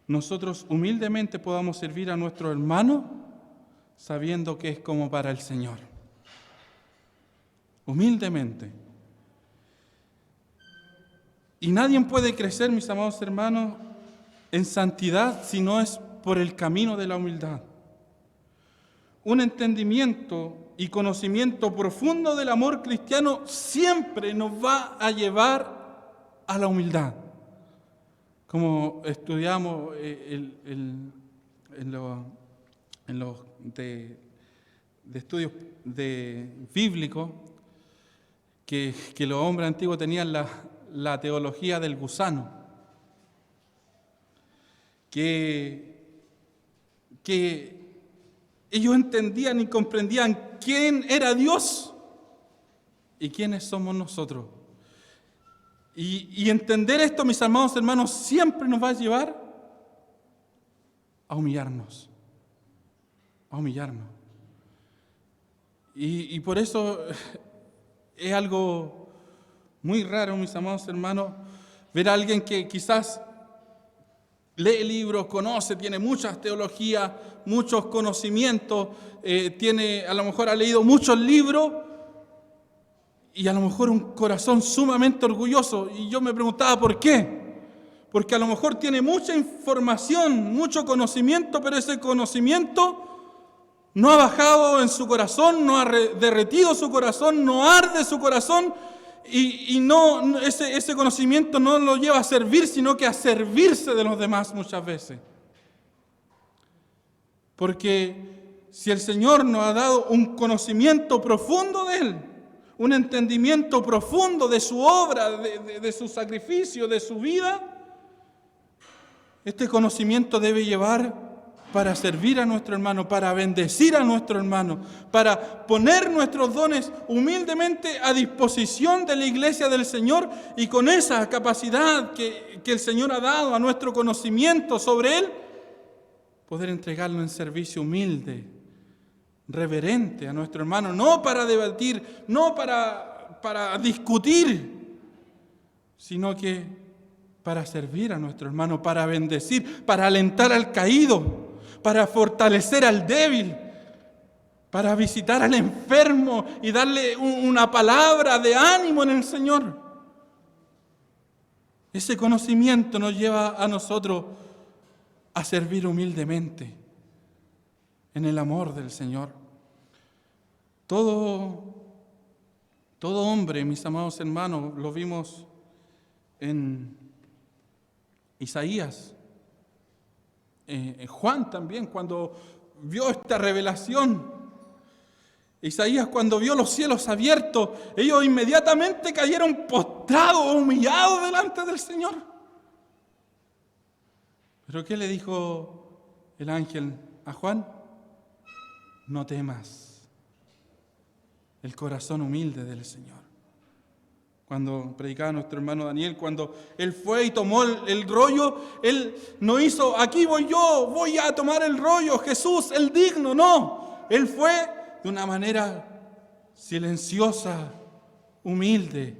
nosotros humildemente podamos servir a nuestro hermano, sabiendo que es como para el Señor. Humildemente. Y nadie puede crecer, mis amados hermanos, en santidad si no es por el camino de la humildad. Un entendimiento y conocimiento profundo del amor cristiano siempre nos va a llevar a la humildad. Como estudiamos en los de estudios bíblicos, que los hombres antiguos tenían la teología del gusano, que ellos entendían y comprendían quién era Dios y quiénes somos nosotros. Y entender esto, mis amados hermanos, siempre nos va a llevar a humillarnos. A humillarnos. Y por eso es algo muy raro, mis amados hermanos, ver a alguien que quizás lee libros, conoce, tiene muchas teologías, muchos conocimientos, a lo mejor ha leído muchos libros y a lo mejor un corazón sumamente orgulloso. Y yo me preguntaba, ¿por qué? Porque a lo mejor tiene mucha información, mucho conocimiento, pero ese conocimiento no ha bajado en su corazón, no ha derretido su corazón, no arde su corazón y no ese conocimiento no lo lleva a servir, sino que a servirse de los demás muchas veces. Porque si el Señor nos ha dado un conocimiento profundo de Él, un entendimiento profundo de su obra, de su sacrificio, de su vida, este conocimiento debe llevar para servir a nuestro hermano, para bendecir a nuestro hermano, para poner nuestros dones humildemente a disposición de la iglesia del Señor y con esa capacidad que el Señor ha dado a nuestro conocimiento sobre Él, poder entregarlo en servicio humilde, reverente a nuestro hermano, no para debatir, no para discutir, sino que para servir a nuestro hermano, para bendecir, para alentar al caído, para fortalecer al débil, para visitar al enfermo y darle una palabra de ánimo en el Señor. Ese conocimiento nos lleva a nosotros a servir humildemente en el amor del Señor. Todo hombre, mis amados hermanos, lo vimos en Isaías, Juan también, cuando vio esta revelación. Isaías, cuando vio los cielos abiertos, ellos inmediatamente cayeron postrados, humillados delante del Señor. ¿Pero qué le dijo el ángel a Juan? No temas, el corazón humilde del Señor. Cuando predicaba nuestro hermano Daniel, cuando él fue y tomó el rollo, él no hizo, aquí voy yo, voy a tomar el rollo, Jesús, el digno, no. Él fue de una manera silenciosa, humilde.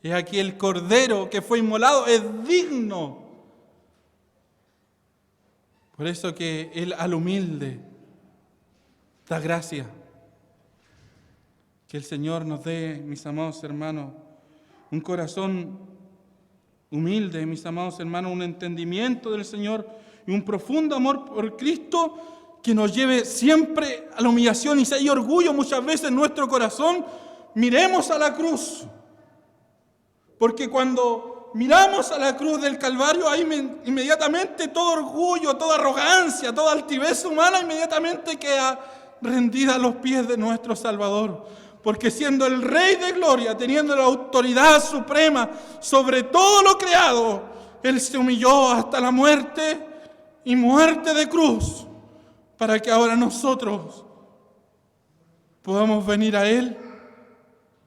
He aquí el cordero que fue inmolado es digno. Por eso que él al humilde da gracia. Que el Señor nos dé, mis amados hermanos, un corazón humilde, mis amados hermanos, un entendimiento del Señor y un profundo amor por Cristo que nos lleve siempre a la humillación. Y si hay orgullo muchas veces en nuestro corazón, miremos a la cruz. Porque cuando miramos a la cruz del Calvario, ahí inmediatamente todo orgullo, toda arrogancia, toda altivez humana inmediatamente queda rendida a los pies de nuestro Salvador. Porque siendo el Rey de Gloria, teniendo la autoridad suprema sobre todo lo creado, Él se humilló hasta la muerte y muerte de cruz, para que ahora nosotros podamos venir a Él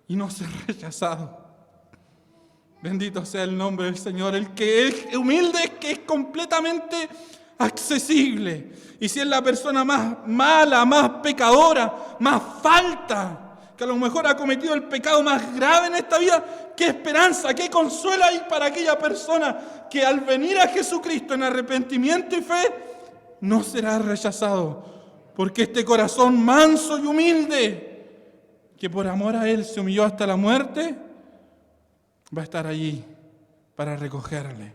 y no ser rechazados. Bendito sea el nombre del Señor, el que es humilde, que es completamente accesible. Y si es la persona más mala, más pecadora, más falta, que a lo mejor ha cometido el pecado más grave en esta vida, qué esperanza, qué consuelo hay para aquella persona que al venir a Jesucristo en arrepentimiento y fe, no será rechazado, porque este corazón manso y humilde, que por amor a Él se humilló hasta la muerte, va a estar allí para recogerle.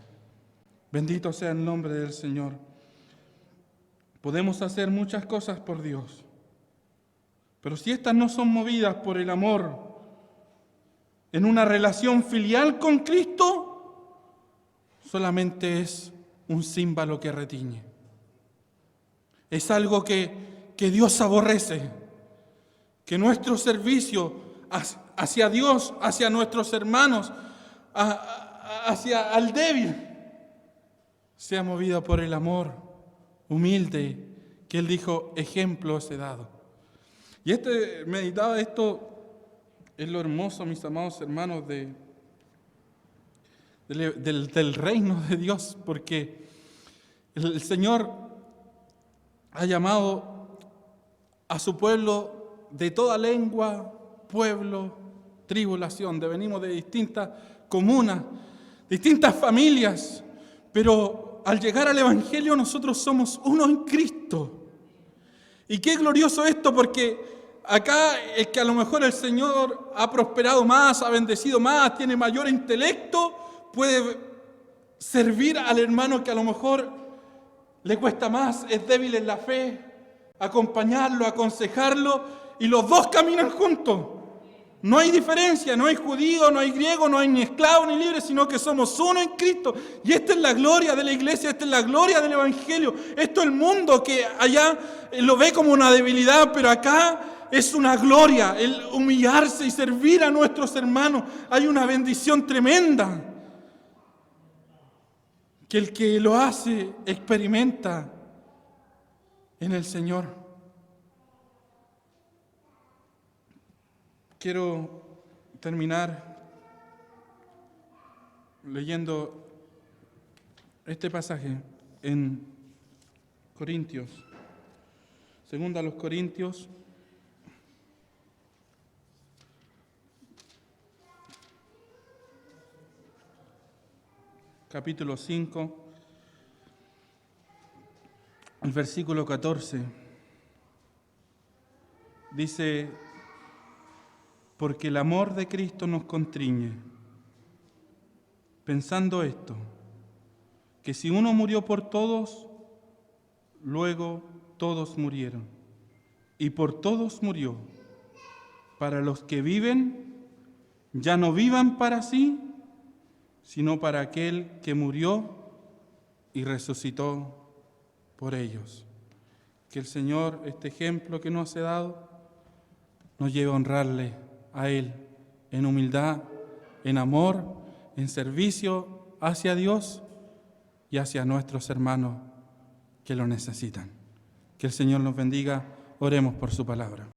Bendito sea el nombre del Señor. Podemos hacer muchas cosas por Dios, pero si estas no son movidas por el amor en una relación filial con Cristo, solamente es un címbalo que retiñe. Es algo que Dios aborrece, que nuestro servicio hacia Dios, hacia nuestros hermanos, hacia al débil, sea movido por el amor humilde que Él dijo, ejemplo os he dado. Y meditaba esto, es lo hermoso, mis amados hermanos, del reino de Dios, porque el Señor ha llamado a su pueblo de toda lengua, pueblo, tribulación. Venimos de distintas comunas, distintas familias, pero al llegar al Evangelio nosotros somos uno en Cristo. Y qué glorioso esto, porque acá el que a lo mejor el Señor ha prosperado más, ha bendecido más, tiene mayor intelecto, puede servir al hermano que a lo mejor le cuesta más, es débil en la fe, acompañarlo, aconsejarlo, y los dos caminan juntos. No hay diferencia, no hay judío, no hay griego, no hay ni esclavo ni libre, sino que somos uno en Cristo. Y esta es la gloria de la iglesia, esta es la gloria del Evangelio. Esto es el mundo que allá lo ve como una debilidad, pero acá es una gloria, el humillarse y servir a nuestros hermanos. Hay una bendición tremenda, que el que lo hace experimenta en el Señor. Quiero terminar leyendo este pasaje en Corintios, segunda a los Corintios, capítulo 5, el versículo 14. dice, porque el amor de Cristo nos constriñe, pensando esto, que si uno murió por todos, luego todos murieron, y por todos murió, para los que viven, ya no vivan para sí, sino para aquel que murió y resucitó por ellos. Que el Señor, este ejemplo que nos ha dado, nos lleve a honrarle a Él en humildad, en amor, en servicio hacia Dios y hacia nuestros hermanos que lo necesitan. Que el Señor nos bendiga. Oremos por su palabra.